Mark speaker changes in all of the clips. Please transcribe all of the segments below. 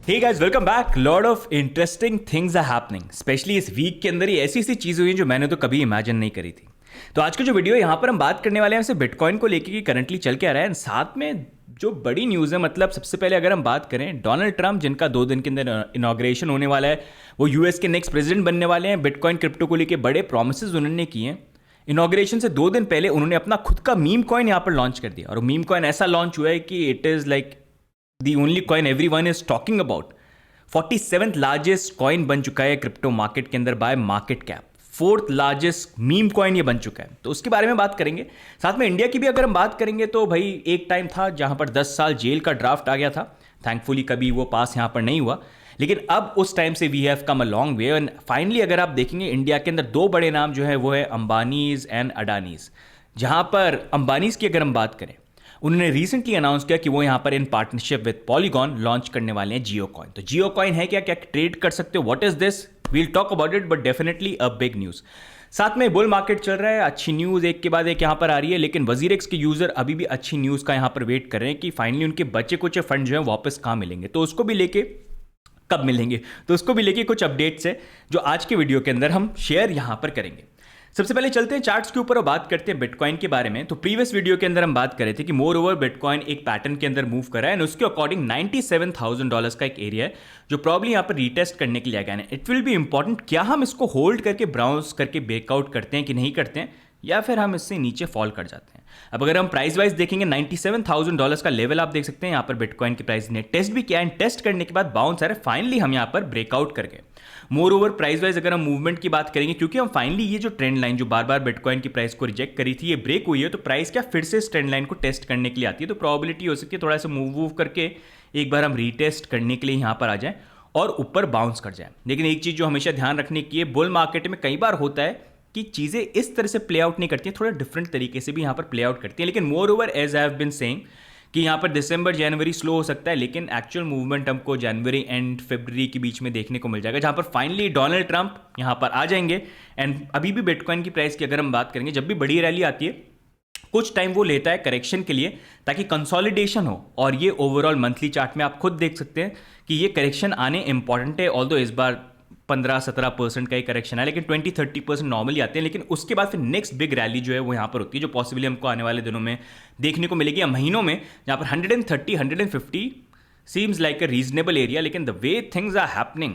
Speaker 1: Hey guys, welcome back. Lot of interesting things are happening, specially इस week के अंदर ही ऐसी ऐसी चीज़ें हुई हैं जो मैंने तो कभी इमेजिन नहीं करी थी। तो आज का जो वीडियो यहाँ पर हम बात करने वाले हैं वैसे बिटकॉइन को लेके कि करंटली चल के आ रहा है, साथ में जो बड़ी न्यूज़ है। मतलब सबसे पहले अगर हम बात करें, डोनाल्ड ट्रंप जिनका 2 दिन के अंदर इनॉग्रेशन होने वाला है, वो यूएस के नेक्स्ट प्रेसिडेंट बनने वाले हैं। बिटकॉइन क्रिप्टो को लेके बड़े प्रोमिसेस उन्होंने किए हैं। इनॉग्रेशन से 2 दिन पहले उन्होंने अपना खुद का मीम कॉइन यहाँ पर लॉन्च कर दिया, और मीम कॉइन ऐसा लॉन्च हुआ है कि it is like the only coin every one is talking about. 47th largest coin बन चुका है क्रिप्टो मार्केट के अंदर bye market cap. 4th largest meme coin ये बन चुका है, तो उसके बारे में बात करेंगे। साथ में इंडिया की भी अगर हम बात करेंगे तो भाई एक टाइम था जहां पर 10 साल जेल का ड्राफ्ट आ गया था। थैंकफुली कभी वो पास यहां पर नहीं हुआ, लेकिन अब उस टाइम से we have come a long way. And finally अगर आप देखेंगे, इंडिया के अंदर 2 बड़े नाम जो है वो है अंबानीज एंड अडानीज। जहां पर अंबानीज की अगर हम बात करें, उन्होंने रिसेंटली अनाउंस किया कि वो यहाँ पर in partnership with polygon launch करने वाले हैं जियो कॉइन। तो जियो कॉइन है क्या, क्या ट्रेड कर सकते हो, what is this, we'll talk about it, but definitely a big news. साथ में बुल मार्केट चल रहा है, अच्छी न्यूज़ एक के बाद एक यहाँ पर आ रही है, लेकिन वजीरेक्स के यूज़र अभी भी अच्छी न्यूज़ का यहाँ पर वेट कर रहे हैं कि फाइनली उनके बचे कुछ फंड जो है वापस कहाँ मिलेंगे। तो उसको भी लेके कब मिलेंगे, तो उसको भी लेके कुछ अपडेट्स है जो आज के वीडियो के अंदर हम शेयर यहाँ पर करेंगे। सबसे पहले चलते हैं चार्ट्स के ऊपर और बात करते हैं बिटकॉइन के बारे में। तो प्रीवियस वीडियो के अंदर हम बात कर रहे थे कि मोर ओवर बिटकॉइन एक पैटर्न के अंदर मूव कर रहा है, एंड उसके अकॉर्डिंग $97,000 का एक एरिया है जो प्रॉब्ली यहाँ पर रीटेस्ट करने के लिए आ गया है। इट विल बी इंपॉर्टेंट, क्या हम इसको होल्ड करके ब्राउज करके ब्रेकआउट करते हैं कि नहीं करते हैं, या फिर हम इससे नीचे फॉल कर जाते हैं। अब अगर हम प्राइस वाइज देखेंगे, $97,000 का लेवल आप देख सकते हैं यहाँ पर बिटकॉइन की प्राइस ने टेस्ट भी किया, एंड टेस्ट करने के बाद बाउंस आ रहा है। फाइनली हम यहाँ पर ब्रेकआउट कर गए। मोर ओवर प्राइस वाइज अगर हम मूवमेंट की बात करेंगे, क्योंकि हम फाइनली ये जो ट्रेंड लाइन जो बार बार बिटकॉइन की प्राइस को रिजेक्ट करी थी, ये ब्रेक हुई है, तो प्राइस क्या फिर से इस ट्रेंड लाइन को टेस्ट करने के लिए आती है। तो प्रोबेबिलिटी हो सकती है थोड़ा सा मूव करके एक बार हम रीटेस्ट करने के लिए यहाँ पर आ जाएं और ऊपर बाउंस कर जाए। लेकिन एक चीज़ जो हमेशा ध्यान रखने की है, बुल मार्केट में कई बार होता है कि चीज़ें इस तरह से प्ले आउट नहीं करती हैं, थोड़ा डिफरेंट तरीके से भी यहाँ पर प्ले आउट करती हैं। लेकिन moreover as I have been saying कि यहाँ पर दिसंबर जनवरी स्लो हो सकता है, लेकिन एक्चुअल मूवमेंट हमको जनवरी एंड फरवरी के बीच में देखने को मिल जाएगा, जहाँ पर फाइनली डोनाल्ड ट्रंप यहाँ पर आ जाएंगे। एंड अभी भी बिटकॉइन की प्राइस की अगर हम बात करेंगे, जब भी बड़ी रैली आती है कुछ टाइम वो लेता है करेक्शन के लिए, ताकि कंसोलिडेशन हो। और ये ओवरऑल मंथली चार्ट में आप खुद देख सकते हैं कि ये करेक्शन आने इंपॉर्टेंट है। ऑल्दो इस बार 15-17% का ही करेक्शन है, लेकिन 20-30% नॉर्मली आते हैं। लेकिन उसके बाद फिर नेक्स्ट बिग रैली जो है वो यहाँ पर होती है, जो पॉसिबली हमको आने वाले दिनों में देखने को मिलेगी, या महीनों में, जहाँ पर 130-150 seems like a reasonable area. लेकिन the way things are happening,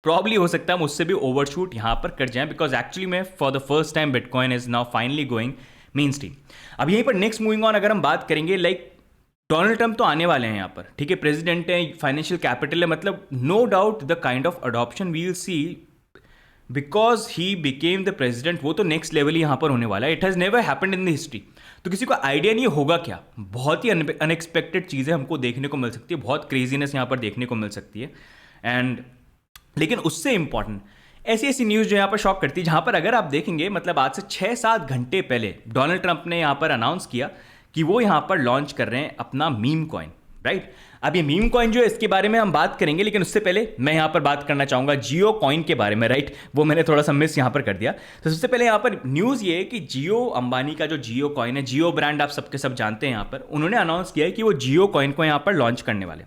Speaker 1: probably हो सकता है हम उससे भी ओवरशूट यहाँ पर कर जाएं, बिकॉज एक्चुअली में for the first time bitcoin is now finally going main stream. अब यहीं पर नेक्स्ट मूविंग ऑन अगर हम बात करेंगे, लाइक डोनाल्ड ट्रंप तो आने वाले हैं यहाँ पर, ठीक है, प्रेसिडेंट है, फाइनेंशियल कैपिटल है, मतलब no doubt the kind of adoption we will see because he became the president, वो तो नेक्स्ट लेवल ही यहाँ पर होने वाला है। It has never happened in the history. तो किसी को आइडिया नहीं होगा क्या, बहुत ही अनएक्सपेक्टेड चीज़ें हमको देखने को मिल सकती है, बहुत क्रेजीनेस यहाँ पर देखने को मिल सकती है। एंड लेकिन उससे इंपॉर्टेंट ऐसी ऐसी न्यूज़ जो यहाँ पर शॉक करती है, जहाँ पर अगर आप देखेंगे, मतलब आज से 6-7 घंटे पहले डोनाल्ड ट्रंप ने यहाँ पर अनाउंस किया कि वो यहाँ पर लॉन्च कर रहे हैं अपना मीम कॉइन, राइट। अब ये मीम कॉइन जो है इसके बारे में हम बात करेंगे, लेकिन उससे पहले मैं यहाँ पर बात करना चाहूँगा जियो कॉइन के बारे में, राइट। वो मैंने थोड़ा सा मिस यहाँ पर कर दिया। तो सबसे पहले यहाँ पर न्यूज़ ये है कि जियो अंबानी का जो जियो कॉइन है, जियो ब्रांड आप सबके सब जानते हैं, यहाँ पर उन्होंने अनाउंस किया है कि वो जियो कॉइन को यहाँ पर लॉन्च करने वाले।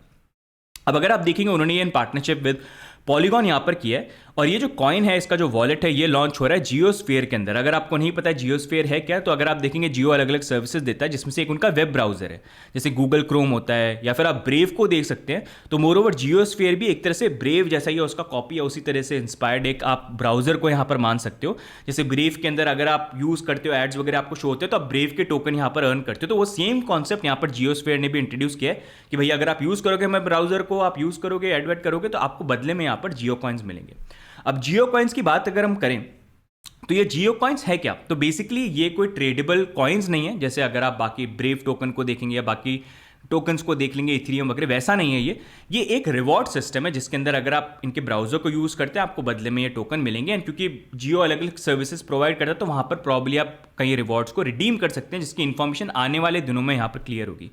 Speaker 1: अब अगर आप देखेंगे, उन्होंने ये इन पार्टनरशिप विद पॉलीगॉन यहाँ पर किया है, और ये जो कॉइन है, इसका जो वॉलेट है, ये लॉन्च हो रहा है जियोस्फीयर के अंदर। अगर आपको नहीं पता है जियोस्फीयर है क्या, तो अगर आप देखेंगे, जियो अलग अलग सर्विसेज देता है, जिसमें से एक उनका वेब ब्राउजर है, जैसे गूगल क्रोम होता है, या फिर आप ब्रेव को देख सकते हैं। तो मोर ओवर जियोस्फीयर भी एक तरह से ब्रेव जैसा ही है, उसका कॉपी है, उसी तरह से इंस्पायर्ड एक आप ब्राउजर को यहाँ पर मान सकते हो। जैसे ब्रेव के अंदर अगर आप यूज़ करते हो, एड्स वगैरह आपको शो होते हैं, तो आप ब्रेव के टोकन यहाँ पर अर्न करते हो। तो वो सेम कॉन्सेप्ट यहाँ पर जियोस्फीयर ने भी इंट्रोड्यूस किया है कि भैया अगर आप यूज़ करोगे मैं ब्राउजर को, आप यूज़ करोगे, एडवर्ट करोगे, तो आपको बदले में यहाँ पर जियो कॉइन्स मिलेंगे। अब जियो कॉइन्स की बात अगर हम करें, तो ये जियो कॉइन्स है क्या, तो बेसिकली ये कोई ट्रेडेबल कॉइन्स नहीं है, जैसे अगर आप बाकी ब्रेव टोकन को देखेंगे या बाकी टोकन्स को देख लेंगे, इथेरियम वगैरह, वैसा नहीं है। ये एक रिवॉर्ड सिस्टम है, जिसके अंदर अगर आप इनके ब्राउजर को यूज़ करते हैं, आपको बदले में ये टोकन मिलेंगे। एंड क्योंकि जियो अलग अलग सर्विसेज प्रोवाइड करता है, तो वहाँ पर प्रॉब्ली आप कई रिवॉर्ड्स को रिडीम कर सकते हैं, जिसकी इन्फॉर्मेशन आने वाले दिनों में यहाँ पर क्लियर होगी।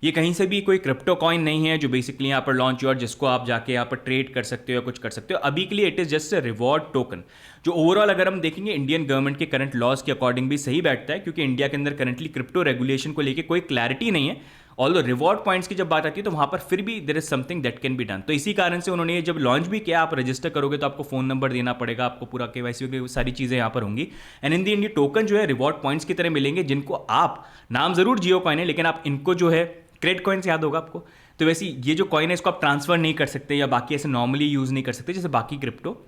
Speaker 1: ये कहीं से भी कोई क्रिप्टो कॉइन नहीं है जो बेसिकली यहाँ पर लॉन्च हुआ और जिसको आप जाके यहाँ पर ट्रेड कर सकते हो या कुछ कर सकते हो। अभी के लिए it is just a reward token, जो ओवरऑल अगर हम देखेंगे इंडियन गवर्नमेंट के करंट लॉज के अकॉर्डिंग भी सही बैठता है, क्योंकि इंडिया के अंदर करंटली क्रिप्टो रेगुलेशन को लेकर कोई क्लैरिटी नहीं है। ऑल्दो रिवॉर्ड पॉइंट्स की जब बात आती है तो वहाँ पर फिर भी there is something that can be done. तो इसी कारण से उन्होंने ये जब लॉन्च भी किया, आप रजिस्टर करोगे तो आपको फ़ोन नंबर देना पड़ेगा, आपको पूरा केवाईसी की सारी चीज़ें यहाँ पर होंगी। एंड इन दी एंड ये टोकन जो है रिवॉर्ड पॉइंट्स की तरह मिलेंगे, जिनको आप, नाम ज़रूर जियो कॉइन है लेकिन आप इनको जो है क्रेड कॉइन्स याद होगा आपको, तो वैसे ये जो कॉइन है इसको आप ट्रांसफर नहीं कर सकते या बाकी ऐसे नॉर्मली यूज़ नहीं कर सकते जैसे बाकी क्रिप्टो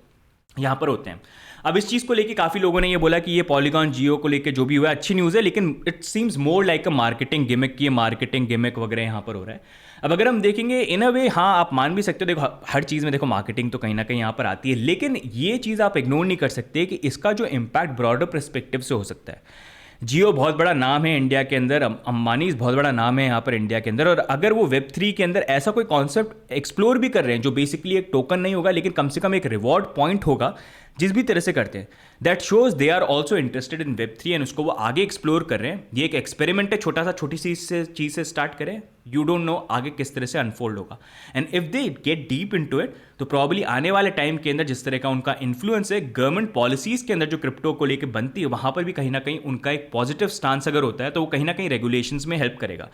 Speaker 1: यहाँ पर होते हैं। अब इस चीज़ को लेके काफ़ी लोगों ने ये बोला कि ये पॉलीगॉन जियो को लेके जो भी हुआ है अच्छी न्यूज़ है, लेकिन it seems more like a marketing gimmick, की मार्केटिंग गिमिक वगैरह यहाँ पर हो रहा है। अब अगर हम देखेंगे इन अ वे, हाँ आप मान भी सकते हो, देखो हर चीज़ में देखो मार्केटिंग तो कहीं ना कहीं यहाँ पर आती है, लेकिन ये चीज़ आप इग्नोर नहीं कर सकते कि इसका जो इम्पैक्ट ब्रॉडर परस्पेक्टिव से हो सकता है। जियो बहुत बड़ा नाम है इंडिया के अंदर, अंबानी बहुत बड़ा नाम है यहाँ पर इंडिया के अंदर, और अगर वो वेब3 के अंदर ऐसा कोई कॉन्सेप्ट एक्सप्लोर भी कर रहे हैं जो बेसिकली एक टोकन नहीं होगा लेकिन कम से कम एक रिवॉर्ड पॉइंट होगा, जिस भी तरह से करते हैं, that shows they are also interested in web3 and उसको वो आगे एक्सप्लोर कर रहे हैं। ये एक एक्सपेरिमेंट है, छोटी सी चीज़ से स्टार्ट करें, यू डोंट नो आगे किस तरह से अनफोल्ड होगा। And if they get deep into it तो प्रॉब्ली आने वाले टाइम के अंदर जिस तरह का उनका इन्फ्लुएंस है गवर्नमेंट पॉलिसीज के अंदर जो क्रिप्टो को लेकर बनती है, वहां पर भी कहीं ना कहीं उनका एक पॉजिटिव स्टांस अगर होता है तो वो कहीं ना कहीं रेगुलेशंस में हेल्प करेगा।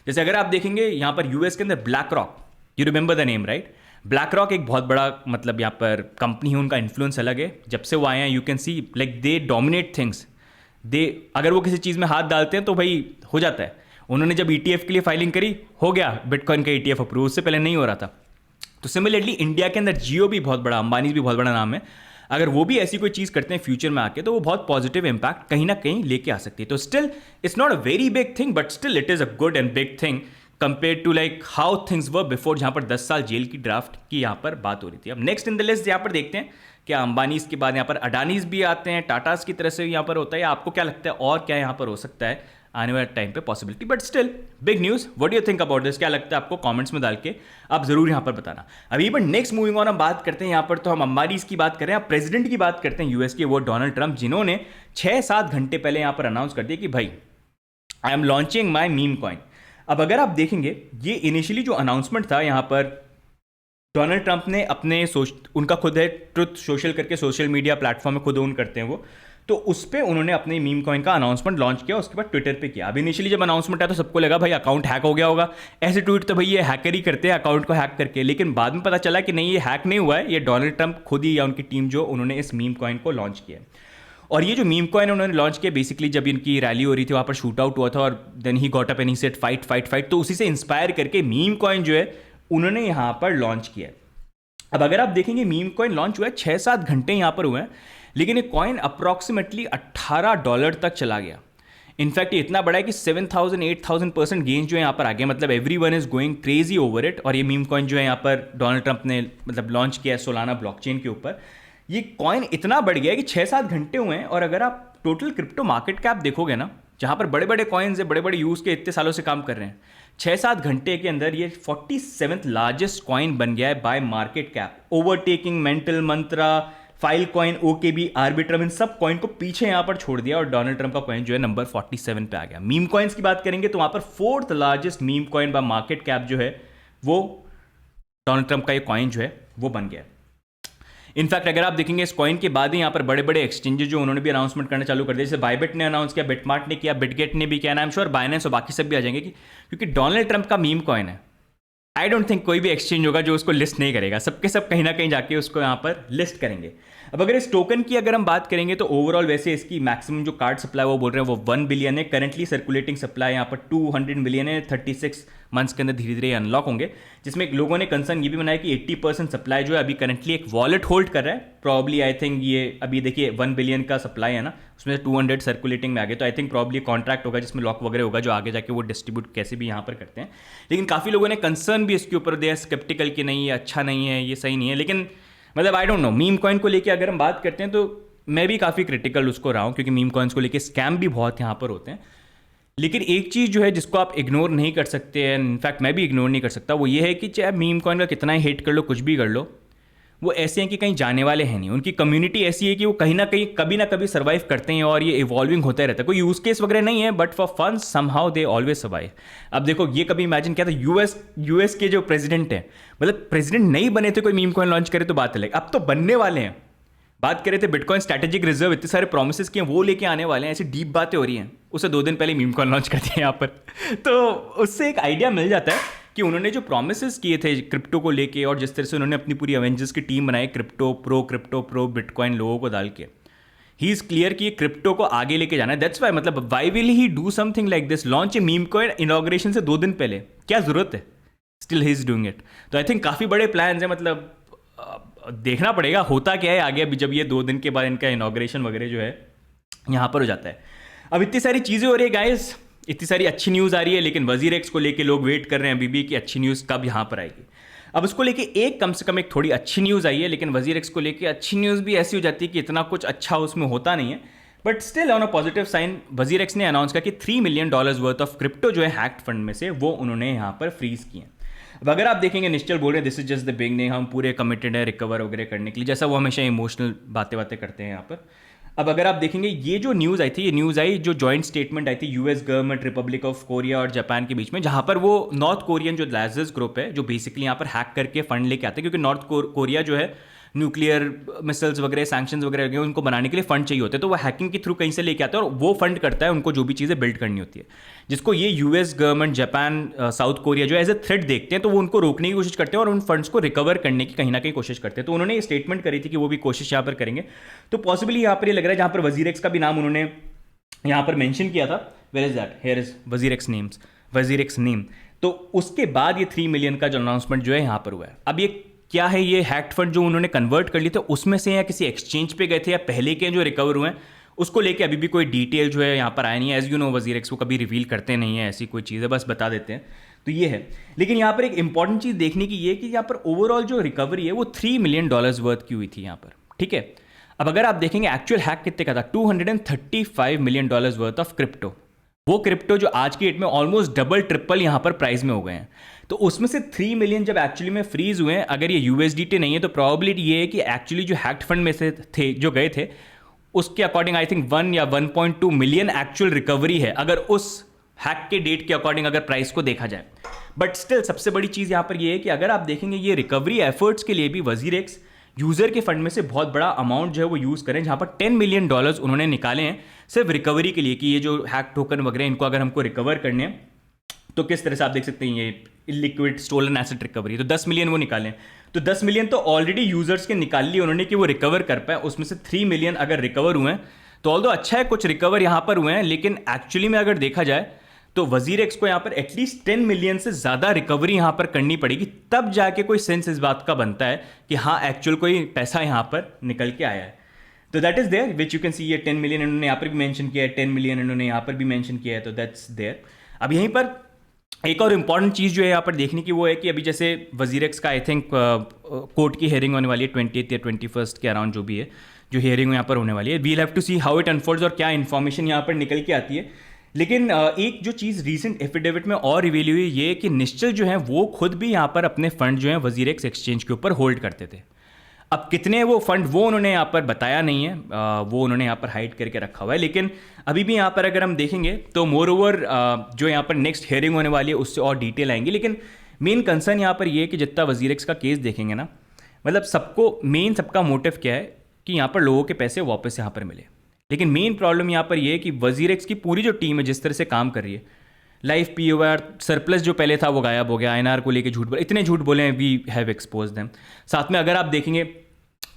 Speaker 1: जैसे अगर आप देखेंगे यहाँ पर यूएस के अंदर black rock, you remember the name right? Black rock एक बहुत बड़ा मतलब यहाँ पर कंपनी है, उनका इन्फ्लुएंस अलग है। जब से वो आए हैं you can see like they dominate things, they अगर वो किसी चीज़ में हाथ डालते हैं तो भाई हो जाता है। उन्होंने जब ETF के लिए फाइलिंग करी, हो गया बिटकॉइन का ETF अप्रूव, उससे पहले नहीं हो रहा था। तो सिमिलरली इंडिया के अंदर जियो भी बहुत बड़ा, अंबानी भी बहुत बड़ा नाम है, अगर वो भी ऐसी कोई चीज़ करते हैं फ्यूचर में आके तो वो बहुत पॉजिटिव इंपैक्ट कहीं ना कहीं लेके आ सकती है। तो still it's not a very big thing but still it is a good and big thing compare to like how things were before, जहाँ पर 10 साल जेल की ड्राफ्ट की यहाँ पर बात हो रही थी। अब नेक्स्ट इन द लिस्ट यहाँ पर देखते हैं क्या अंबानीज के बाद यहाँ पर अडानीज भी आते हैं, टाटास की तरह से यहाँ पर होता है, आपको क्या लगता है और क्या यहाँ पर हो सकता है आने वाले टाइम पे possibility? But still big news, what do you think about this? क्या लगता है आपको? कमेंट्स में डाल के आप जरूर यहाँ पर बताना। अभी बट नेक्स्ट मूविंग ऑन हम बात करते हैं यहाँ पर, तो हम अंबानीज की बात करें, आप प्रेसिडेंट की बात करते हैं यूएस के, वो डोनाल्ड ट्रंप, जिन्होंने 6-7 घंटे पहले यहाँ पर अनाउंस कर दिया कि भाई I am launching my meme coin. अब अगर आप देखेंगे ये इनिशियली जो अनाउंसमेंट था यहाँ पर डोनाल्ड ट्रंप ने अपने उनका खुद है ट्रुथ सोशल करके सोशल मीडिया प्लेटफॉर्म में खुद ओन करते हैं वो, तो उस पर उन्होंने अपने मीम कॉइन का अनाउंसमेंट लॉन्च किया, उसके बाद ट्विटर पे किया। अब इनिशियली जब अनाउंसमेंट आया तो सबको लगा भाई अकाउंट हैक हो गया होगा, ऐसे ट्वीट तो भाई ये हैकर ही करते हैं अकाउंट को हैक करके, लेकिन बाद में पता चला कि नहीं ये हैक नहीं हुआ है, ये डोनाल्ड ट्रंप खुद ही या उनकी टीम जो उन्होंने इस मीम कॉइन को लॉन्च किया। और ये जो मीम कॉइन उन्होंने लॉन्च किया बेसिकली जब इनकी रैली हो रही थी वहाँ पर शूट आउट हुआ था और then he got up and he said fight fight fight, तो उसी से इंस्पायर करके मीम कॉइन जो है उन्होंने यहाँ पर लॉन्च किया। अब अगर आप देखेंगे मीम कॉइन लॉन्च हुआ है 6-7 घंटे यहाँ पर हुए हैं, लेकिन ये कॉइन अप्रॉक्सीमेटली $18 तक चला गया। इनफैक्ट ये इतना बड़ा है कि 7,000-8,000% गेंस जो है यहाँ पर आ गया, मतलब every one is going crazy over it. और ये मीम कॉइन जो है यहाँ पर डोनाल्ड ट्रंप ने मतलब लॉन्च किया है सोलाना ब्लॉकचेन के ऊपर, ये कॉइन इतना बढ़ गया है कि 6-7 घंटे हुए हैं। और अगर आप टोटल क्रिप्टो मार्केट कैप देखोगे ना, जहाँ पर बड़े बड़े कॉइन्स है, बड़े बड़े यूज के इतने सालों से काम कर रहे हैं, 6-7 घंटे के अंदर ये 47th लार्जेस्ट कॉइन बन गया है by market cap, overtaking Mantle Mantra, Filecoin, OKB, Arbitrum, इन सब कॉइन को पीछे यहां पर छोड़ दिया और डोनाल्ड ट्रंप का कॉइन जो है नंबर 47 पे आ गया। मीम कॉइन्स की बात करेंगे तो वहां पर 4th largest meme coin bye market cap जो है वो डोनाल्ड ट्रंप का ये कॉइन जो है वो बन गया। इनफैक्ट अगर आप देखेंगे इस कॉइन के बाद ही यहाँ पर बड़े बड़े एक्सचेंजेस जो उन्होंने भी अनाउंसमेंट करना चालू कर दिया, जैसे बाइबिट ने अनाउंस किया, बिटमार्ट ने किया, बिटगेट ने भी किया, आई एम श्योर बाइनेंस और बाकी सब भी आ जाएंगे क्योंकि डोनाल्ड ट्रंप का मीम कॉइन है। आई डोंट थिंक कोई भी एक्सचेंज होगा जो उसको लिस्ट नहीं करेगा, सबके सब कहीं ना कहीं जाके उसको यहाँ पर लिस्ट करेंगे। अब अगर इस टोकन की अगर हम बात करेंगे तो ओवरऑल वैसे इसकी मैक्सिमम जो कार्ड सप्लाई वो बोल रहे हैं वो 1 बिलियन है, करंटली सर्कुलेटिंग सप्लाई यहाँ पर 200 मिलियन है, 36 मंथ्स के अंदर धीरे धीरे अनलॉक होंगे। जिसमें लोगों ने कंसर्न ये भी बनाया कि 80% सप्लाई जो है अभी करंटली एक वॉलेट होल्ड कर रहा है, प्रॉब्ली आई थिंक ये अभी देखिए 1 बिलियन का सप्लाई है ना, उसमें 200 सर्कुलेटिंग में आ गए, तो आई थिंक प्रॉब्ली कॉन्ट्रैक्ट होगा जिसमें लॉक वगैरह होगा जो आगे जाके वो डिस्ट्रीब्यूट कैसे भी यहाँ पर करते हैं। लेकिन काफ़ी लोगों ने कंसर्न भी इसके ऊपर दिया, स्केप्टिकल कि नहीं ये अच्छा नहीं है, ये सही नहीं है। लेकिन मतलब I don't no, meme coin को लेके अगर हम बात करते हैं तो मैं भी काफ़ी क्रिटिकल उसको रहा हूँ क्योंकि मीम कॉइन्स को लेके स्कैम भी बहुत यहाँ पर होते हैं। लेकिन एक चीज़ जो है जिसको आप इग्नोर नहीं कर सकते हैं, इनफैक्ट मैं भी इग्नोर नहीं कर सकता, वो ये है कि चाहे मीम कॉइन का कितना ही हेट कर लो, कुछ भी कर लो, वो ऐसे हैं कि कहीं जाने वाले हैं नहीं। उनकी कम्युनिटी ऐसी है कि वो कहीं ना कहीं कभी ना कभी सर्वाइव करते हैं और ये इवॉल्विंग होता रहता है। कोई यूज़ केस वगैरह नहीं है but for fun somehow they always survive. अब देखो ये कभी इमेजिन किया था यूएस के जो प्रेसिडेंट हैं, मतलब प्रेसिडेंट नहीं बने थे कोई मीम कॉइन लॉन्च करे तो बात अलग, अब तो बनने वाले हैं। बात कर रहे थे बिटकॉइन स्ट्रैटेजिक रिजर्व, इतने सारे प्रोमिसेस किए वो लेके आने वाले हैं, ऐसी डीप बातें हो रही हैं, उसे 2 दिन पहले मीम कॉइन लॉन्च कर दिया यहाँ पर। तो उससे एक आइडिया मिल जाता है कि उन्होंने जो प्रोमिस किए थे क्रिप्टो को लेके और जिस तरह से उन्होंने अपनी पूरी अवेंजर्स की टीम बनाई क्रिप्टो प्रो बिटकॉइन लोगों को डाल के, ही इज क्लियर कि ये क्रिप्टो को आगे लेके जाना है। दैट्स वाई मतलब why will he do something like this, launch a meme coin inauguration से 2 दिन पहले, क्या जरूरत है? Still he is doing it. तो आई थिंक काफ़ी बड़े प्लान्स हैं, मतलब देखना पड़ेगा होता क्या है आगे अभी जब ये 2 दिन के बाद इनका इनॉग्रेशन वगैरह जो है यहाँ पर हो जाता है। अब इतनी सारी चीज़ें हो रही है गाइस, इतनी सारी अच्छी न्यूज़ आ रही है, लेकिन वजीर एक्स को लेके लोग वेट कर रहे हैं अभी भी कि अच्छी न्यूज़ कब यहाँ पर आएगी। अब उसको लेके एक कम से कम एक थोड़ी अच्छी न्यूज़ आई है, लेकिन वजीर एक्स को लेके अच्छी न्यूज़ भी ऐसी हो जाती है कि इतना कुछ अच्छा उसमें होता नहीं है, but still on a positive sign WazirX ने अनाउंस किया कि $3 मिलियन वर्थ ऑफ क्रिप्टो जो है हैक्ड फंड में से वो उन्होंने यहाँ पर फ्रीज किए। अब अगर आप देखेंगे निश्चल बोल रहे हैं this is just the beginning, हम पूरे कमिटेड है रिकवर वगैरह करने के लिए, जैसा वो हमेशा इमोशनल बातें करते हैं यहाँ पर। अब अगर आप देखेंगे ये जो न्यूज़ आई थी, ये न्यूज़ आई जो जॉइंट स्टेटमेंट आई थी US government, Republic of Korea और जापान के बीच में, जहाँ पर वो नॉर्थ कोरियन जो लाजरस ग्रुप है जो बेसिकली यहाँ पर हैक करके फंड लेके आते हैं, क्योंकि नॉर्थ कोरिया जो है न्यूक्लियर मिसाइल्स वगैरह सैंक्शंस वगैरह उनको बनाने के लिए फंड चाहिए होते हैं, तो वो हैकिंग के थ्रू कहीं से लेके आते हैं और वो फंड करता है उनको जो भी चीज़ें बिल्ड करनी होती है, जिसको ये US government, Japan, south Korea जो एज ए थ्रेट देखते हैं, तो वो उनको रोकने की कोशिश करते हैं और उन फंड्स को रिकवर करने की कहीं ना कहीं कोशिश करते हैं। तो उन्होंने ये स्टेटमेंट करी थी कि वो भी कोशिश यहाँ पर करेंगे। तो पॉसिबली यहाँ पर ये लग रहा है जहाँ पर वजीर एक्स का भी नाम उन्होंने यहाँ पर मेंशन किया था, where is that, here is WazirX name. तो उसके बाद ये 3 मिलियन का जो अनाउंसमेंट जो है यहाँ पर हुआ है। अब ये क्या है, ये हैक्ड फंड जो उन्होंने कन्वर्ट कर लिए थे उसमें से या किसी एक्सचेंज पे गए थे या पहले के जो रिकवर हुए हैं, उसको लेके अभी भी कोई डिटेल जो है यहाँ पर आया नहीं है। एज यू नो वजीर एक्स को कभी रिवील करते नहीं है ऐसी कोई चीज़ है, बस बता देते हैं। तो ये है, लेकिन यहाँ पर एक इंपॉर्टेंट चीज़ देखने की ये कि यहाँ पर ओवरऑल जो रिकवरी है वो $3 मिलियन वर्थ की हुई थी यहाँ पर, ठीक है। अब अगर आप देखेंगे एक्चुअल हैक कितने का था, $235 मिलियन वर्थ ऑफ क्रिप्टो, वो क्रिप्टो जो आज की डेट में ऑलमोस्ट डबल ट्रिपल यहाँ पर प्राइस में हो गए हैं। तो उसमें से 3 मिलियन जब एक्चुअली में फ्रीज हुए हैं, अगर ये यूएसडीटी नहीं है तो प्रॉबिलिटी ये है कि एक्चुअली जो हैक्ड फंड में से थे जो गए थे उसके अकॉर्डिंग आई थिंक 1 या 1.2 मिलियन एक्चुअल रिकवरी है, अगर उस हैक के डेट के अकॉर्डिंग अगर प्राइस को देखा जाए। बट स्टिल सबसे बड़ी चीज़ यहाँ पर ये है कि अगर आप देखेंगे ये रिकवरी एफर्ट्स के लिए भी वजीर एक्स यूज़र के फंड में से बहुत बड़ा अमाउंट जो है वो यूज़ करें, जहाँ पर $10 मिलियन उन्होंने निकाले हैं सिर्फ रिकवरी के लिए कि ये जो हैक टोकन वगैरह इनको अगर हमको रिकवर करने हैं तो किस तरह से आप देख सकते हैं ये इलिक्विड स्टोलन एसेट रिकवरी, तो 10 मिलियन वो निकालें। तो 10 मिलियन तो ऑलरेडी यूजर्स के निकाल लिए उन्होंने कि वो रिकवर कर पाए, उसमें से 3 मिलियन अगर रिकवर हुए हैं तो ऑल्दो अच्छा है कुछ रिकवर यहाँ पर हुए हैं, लेकिन एक्चुअली में अगर देखा जाए तो वजीर एक्स को यहाँ पर एटलीस्ट 10 मिलियन से ज़्यादा रिकवरी यहाँ पर करनी पड़ेगी, तब जाके कोई सेंस इस बात का बनता है कि हाँ एक्चुअल कोई पैसा यहाँ पर निकल के आया है। तो that is there which you can see, ये 10 मिलियन इन्होंने यहाँ पर भी मेंशन किया है, 10 मिलियन इन्होंने यहाँ पर भी मेंशन किया है, तो दैट्स देयर। अब यहीं पर एक और इम्पॉर्टेंट चीज़ जो है यहाँ पर देखने की वो है कि अभी जैसे वजीर एक्स का आई थिंक कोर्ट की हियरिंग होने वाली है 20th या 21st के अराउंड जो भी है, जो हियरिंग यहाँ पर होने वाली है, we'll have to see how it unfolds और क्या इन्फॉर्मेशन यहाँ पर निकल के आती है। लेकिन एक जो चीज़ रीसेंट एफिडेविट में और रिवील हुई ये कि निश्चल जो है वो खुद भी यहाँ पर अपने फंड जो है वजीर एक्स एक्सचेंज के ऊपर होल्ड करते थे। अब कितने वो फंड वो उन्होंने यहाँ पर बताया नहीं है, वो उन्होंने यहाँ पर हाइड करके रखा हुआ है, लेकिन अभी भी यहाँ पर अगर हम देखेंगे तो मोर ओवर जो यहाँ पर नेक्स्ट हियरिंग होने वाली है उससे और डिटेल आएंगी। लेकिन मेन कंसर्न यहाँ पर ये है कि जितना वजीर एक्स का केस देखेंगे ना, मतलब सबका मोटिव क्या है कि यहाँ पर लोगों के पैसे वापस यहाँ पर मिले। लेकिन मेन प्रॉब्लम यहाँ पर ये है कि वजीर एक्स की पूरी जो टीम है जिस तरह से काम कर रही है, लाइफ पीओआर सरप्लस जो पहले था वो गायब हो गया, आईएनआर को लेके झूठ बोले, इतने झूठ बोले हैं, वी हैव एक्सपोज देम। साथ में अगर आप देखेंगे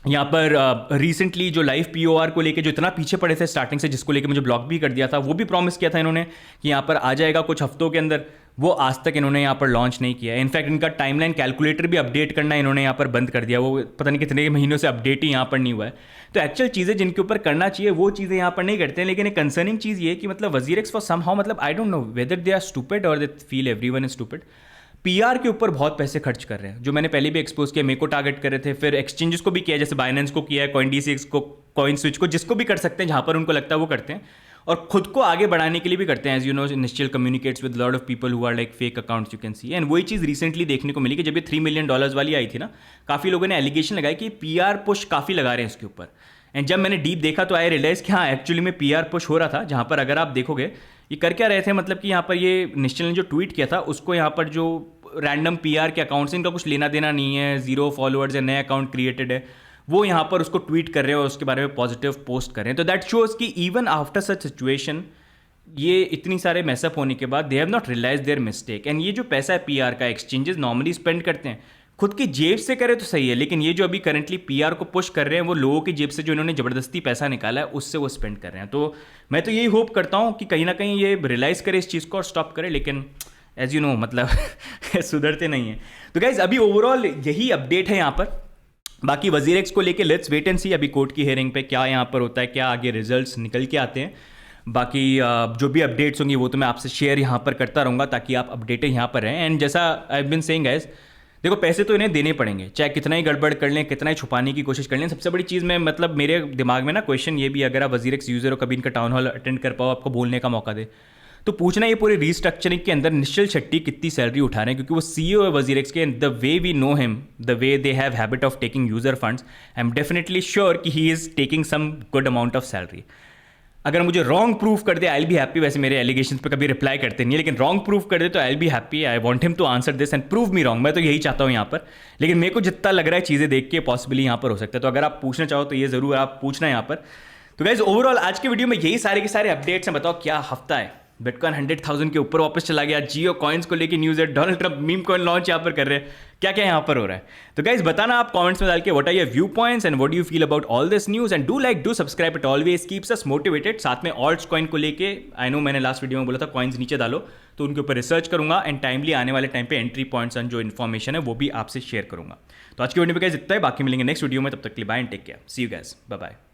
Speaker 1: यहाँ पर रिसेंटली जो लाइफ पीओआर को लेके जो इतना पीछे पड़े थे स्टार्टिंग से, जिसको लेके मुझे ब्लॉक भी कर दिया था, वो भी प्रॉमिस किया था इन्होंने कि यहाँ पर आ जाएगा कुछ हफ्तों के अंदर, वो आज तक इन्होंने यहाँ पर लॉन्च नहीं किया है। इनफैक्ट इनका टाइमलाइन कैलकुलेटर भी अपडेट करना इन्होंने यहाँ पर बंद कर दिया, वो पता नहीं कितने महीनों से अपडेट ही यहाँ पर नहीं हुआ है। तो एक्चुअल चीज़ें जिनके ऊपर करना चाहिए वो चीज़ें यहाँ पर नहीं करते हैं। लेकिन एक कंसर्निंग चीज़ ये है कि मतलब वजीर एक्स फॉर सम हाउ, मतलब I don't know whether they are stupid और they feel everyone is stupid, PR के ऊपर बहुत पैसे खर्च कर रहे हैं, जो मैंने पहले भी एक्सपोज किया। मेरे को टारगेट कर रहे थे, फिर एक्सचेंजेस को भी किया, जैसे बाइनेंस को किया है, CoinDCX को, कॉइन स्विच को, जिसको भी कर सकते हैं, जहाँ पर उनको लगता है वो करते हैं, और खुद को आगे बढ़ाने के लिए भी करते हैं। As you know Nischal communicates with lot of people who are like fake accounts, you can see. And वही चीज़ रिसेंटली देखने को मिली कि जब ये $3 मिलियन वाली आई थी ना, काफ़ी लोगों ने एलिगेशन लगाई कि पीआर पुश काफ़ी लगा रहे हैं इसके ऊपर। एंड जब मैंने डीप देखा तो आई रियलाइज कि हाँ एक्चुअली में पीआर पुश हो रहा था, जहाँ पर अगर आप देखोगे ये कर क्या रहे थे, मतलब कि यहाँ पर ये निश्चल ने जो ट्वीट किया था उसको यहाँ पर जो रैंडम पीआर के अकाउंट से इनका कुछ लेना देना नहीं है, 0 फॉलोअर्स है, नया अकाउंट क्रिएटेड है, वो यहाँ पर उसको ट्वीट कर रहे हैं और उसके बारे में पॉजिटिव पोस्ट कर रहे हैं। तो दैट शोज कि इवन आफ्टर सच सिचुएशन ये इतनी सारे मैसअप होने के बाद they have not realise their mistake. And ये जो पैसा है पीआर का, एक्सचेंजेस नॉर्मली स्पेंड करते हैं खुद की जेब से करे तो सही है, लेकिन ये जो अभी करंटली पीआर को पुश कर रहे हैं वो लोगों की जेब से जो इन्होंने ज़बरदस्ती पैसा निकाला है उससे वो स्पेंड कर रहे हैं। तो मैं तो यही होप करता हूँ कि कहीं ना कहीं ये रियलाइज़ करे इस चीज़ को और स्टॉप करे, लेकिन एज यू नो मतलब सुधरते नहीं हैं। तो गाइज अभी ओवरऑल यही अपडेट है यहाँ पर। बाकी वजीर एक्स को लेके लेट्स वेट एंड सी अभी कोर्ट की हियरिंग पे क्या यहाँ पर होता है, क्या आगे रिजल्ट्स निकल के आते हैं। बाकी जो भी अपडेट्स होंगी वो तो मैं आपसे शेयर यहाँ पर करता रहूँगा ताकि आप अपडेटेड यहाँ पर रहें। एंड जैसा आई बिन सेइंग गाइस, देखो पैसे तो इन्हें देने पड़ेंगे, चाहे कितना ही गड़बड़ कर लें, कितना ही छुपाने की कोशिश कर लें। सबसे बड़ी चीज़ में मतलब मेरे दिमाग में ना क्वेश्चन ये भी, अगर आप वजीर एक्स यूज़र हो, कभी इनका टाउन हॉल अटेंड कर पाओ, आपको बोलने का मौका दे, तो पूछना ये पूरी रीस्ट्रक्चरिंग के अंदर निश्चल शेट्टी कितनी सैलरी उठा रहे हैं, क्योंकि वो सीईओ है वजीर एक्स के। The way we know him, the way they have habit of taking user funds, I am definitely sure कि he is taking some good amount of salary. अगर मुझे रॉन्ग प्रूफ कर दे आई विल बी हैप्पी। वैसे मेरे allegations पे कभी reply करते नहीं है, लेकिन रॉन्ग प्रूफ कर दे तो I will be happy. I want him to answer this and prove me wrong. मैं तो यही चाहता हूँ यहाँ पर, लेकिन मेरे को जितना लग रहा है चीज़ें देख के पॉसिबली यहाँ पर हो सकता है। तो अगर आप पूछना चाहो तो ये ज़रूर आप पूछना यहाँ पर। तो गाइज ओवरऑल आज के वीडियो में यही सारे के सारे अपडेट्स हैं। बताओ क्या हफ्ता है, बिटकॉइन 100,000 के ऊपर वापस चला गया। जियो कॉइन्स को लेके न्यूज़ है, Donald Trump meme coin launch यहाँ पर कर रहे हैं, क्या क्या यहाँ पर हो रहा है। तो गाइज बताना आप कमेंट्स में डाल के what are your view points and what do you feel about all this news. And do like, do subscribe, it always keeps us motivated. साथ में ऑल्ट्स कॉइन को लेके, आई नो मैंने लास्ट वीडियो में बोला था कॉइन्स नीचे डालो, तो उनके ऊपर रिसर्च करूंगा एंड टाइमली आने वाले टाइम पे एंट्री पॉइंट्स एंड जो इन्फॉर्मेशन है वो भी आपसे शेयर करूंगा। तो आज की वीडियो में गाइज इतना है, बाकी मिलेंगे नेक्स्ट वीडियो में। तब तक के लिए bye and take care, see you guys, bye bye.